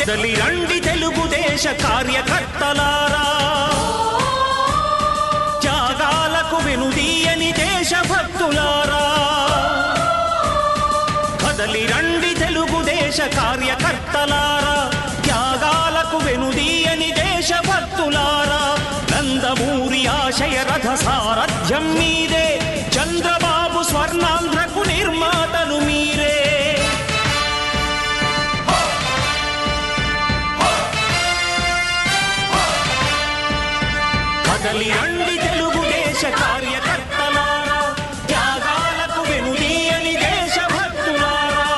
కదలి రండి తెలుగుదేశ కార్యకర్తలారా, త్యాగాలకు వెనుదీయని దేశభక్తులారా. కదలి రండి తెలుగుదేశ కార్యకర్తలారా, త్యాగాలకు వెనుదీయని దేశభక్తులారా. నందమూరి ఆశయ రథ సారథ్యం మీదే, చంద్రబాబు స్వర్ణాంధ్రకు నిర్మాతలు మీరే. కదలి రండి తెలుగుదేశ కార్యకర్తలారా, త్యాగాలకు వెనుదీయని దేశభక్తులారా.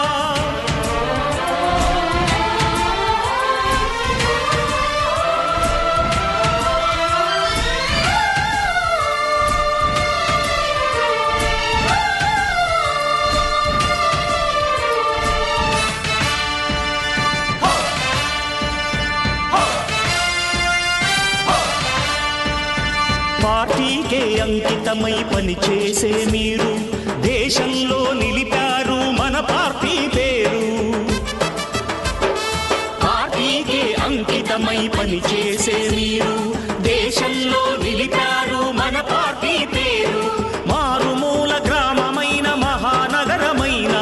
పార్టీకే అంకితమై పనిచేసే మీరు దేశంలో నిలిపారు మన పార్టీ పేరు. పార్టీకే అంకితమై పనిచేసే మీరు దేశంలో నిలిపారు మన పార్టీ పేరు. మారుమూల గ్రామమైన మహానగరమైన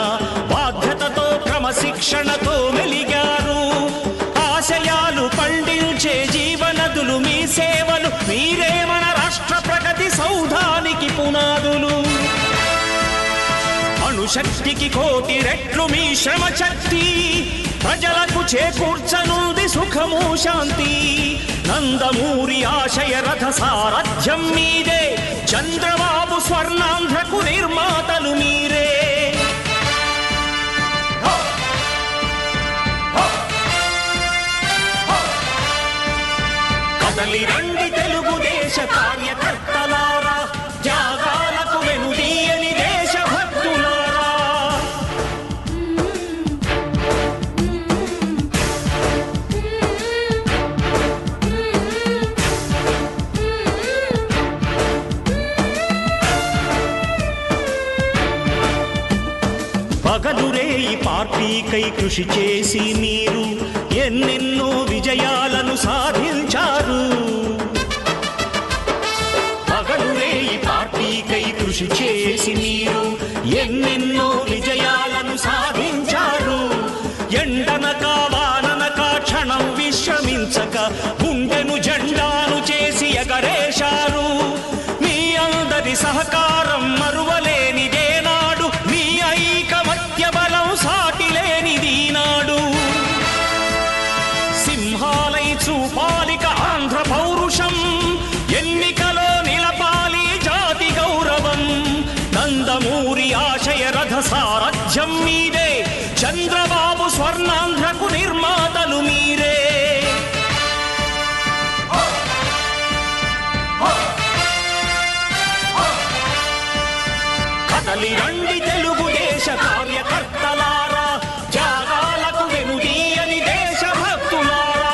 బాధ్యతతో క్రమశిక్షణతో మెలిగారు. ఆశయాలు పండించే జీవనదులు మీ సేవలు, మీరే మన రాష్ట్ర ప్రగతి సౌధానికి పునాదులు. అణుశక్తికి కోటి రెట్లు మీ శ్రమ శక్తి, ప్రజలకు చేకూర్చనుంది సుఖము శాంతి. నందమూరి ఆశయ రథ సారథ్యం మీదే, చంద్రబాబు స్వర్ణాంధ్రకు నిర్మాతలు మీరే. కదలి రండి తెలుగుదేశ కార్యకర్తలారా, త్యాగాలకు వెనుదీయని దేశభక్తులారా. పగలురేయి పార్టీకై కృషి చేసి మీరు ఎన్నెన్నో విజయాలను సాధించారు. పగలురేయి పార్టీకై కృషి చేసి మీరు ఎన్నెన్నో విజయాలను సాధించారు. ఎండనక వాననక క్షణం విశ్రమించక గుండెను జెండాను చేసి ఎగరేశారు. మీ అందరి అందరి సహకారం మరువలేనిదేనాడు, మీ ఐకమత్య బలం సాటిలేనిదీనాడు. సింహాలై చూపాలిక ఆంధ్ర పౌరుషం, ఎన్నికలో నిలపాలి జాతి గౌరవం. నందమూరి ఆశయ రథ సారథ్యం మీదే, చంద్రబాబు స్వర్ణాంధ్రకు నిర్మాతలు మీరే. కదలి రండి తెలుగుదేశ కార్యకర్తలారా, త్యాగాలకు వెనుదీయని దేశభక్తులారా.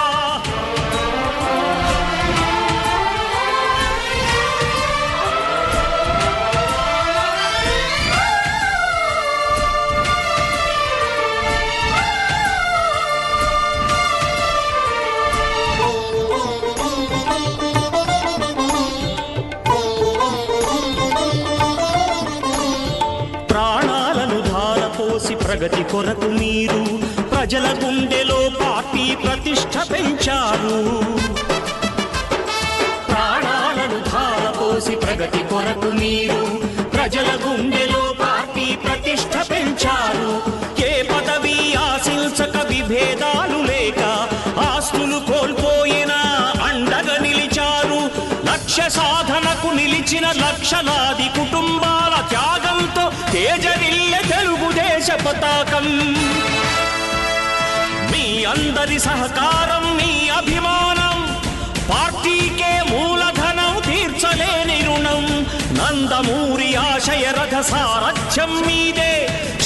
ప్రగతి కొరకు మీరు ప్రజల గుండెలో పార్టీ ప్రతిష్ఠ పెంచారు. ప్రాణాలను ధారపోసి ప్రగతి కొరకు మీరు ప్రజల గుండెలో పార్టీ ప్రతిష్ఠ పెంచారు. ఏ పదవి ఆశించక విభేదాలు లేక ఆస్తులు కోల్పోయినా అండగా నిలిచారు. లక్ష్య సాధనకు నిలిచిన లక్షలాది కుటుంబాల త్యాగంతో తేజరిల్లె తెలుగుదేశ పతాకం. మీ అందరి సహకారం, మీ అభిమానం, పార్టీకే మూలధనం, తీర్చలేని రుణం. నందమూరి ఆశయ రథ సారథ్యం మీదే,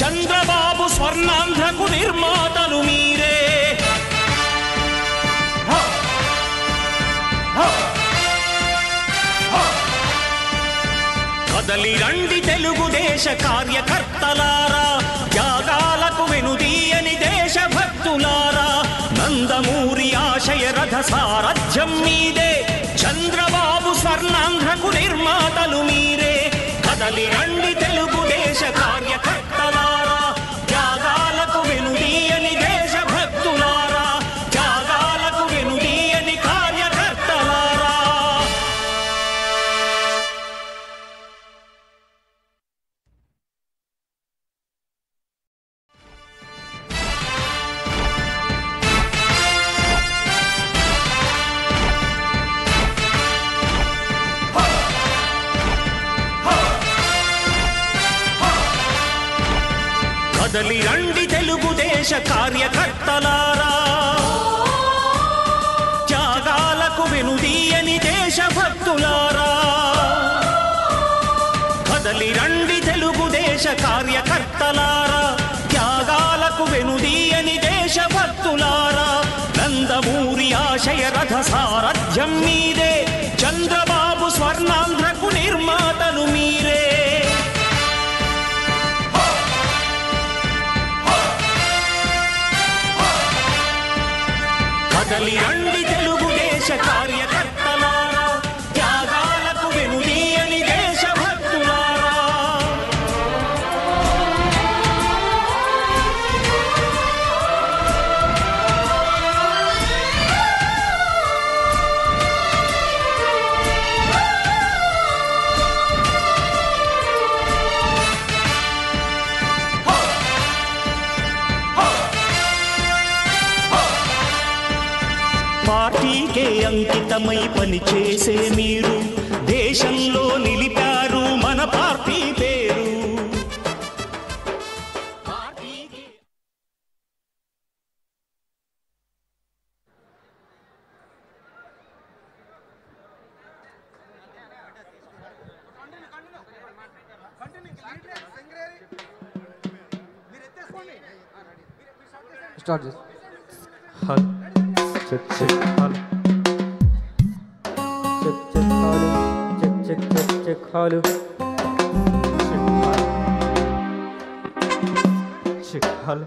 చంద్రబాబు స్వర్ణాంధ్రకు నిర్మాతలు మీరే. కదలి రండి తెలుగుదేశ కార్యకర్తలారా, త్యాగాలకు వెనుదీయని దేశభక్తులారా. నందమూరి ఆశయ రథ సారథ్యం మీదే, చంద్రబాబు స్వర్ణాంధ్రకు నిర్మాతలు మీరే. కదలి రండి తెలుగుదేశ కార్యకర్తలారా, త్యాగాలకు వెనుదీయని దేశభక్తులారా, త్యాగాలకు వెనుదీయని కార్యకర్తలారా. కదలి రండి తెలుగుదేశ కార్యకర్తలారా, త్యాగాలకు వెనుదీయని దేశభక్తులారా. కదలి రండి తెలుగుదేశ కార్యకర్తలారా, త్యాగాలకు వెనుదీయని దేశభక్తులారా. నందమూరి ఆశయ రథ సారథ్యం మీదే, చంద్రబాబు స్వర్ణాంధ్రకు నిర్మాతలు మీరే. కదలి రండి తెలుగుదేశ కార్యకర్తలారా, త్యాగాలకు వెనుదీయని దేశభక్తులారా. పార్టీకే అంకితమై పనిచేసే మీరు దేశంలో నిలిపారు మన పార్టీ పేరు. Start this. Check, check, hello. Check, check, hello. Check, check, check, check, hello. Check, hello. Check, hello.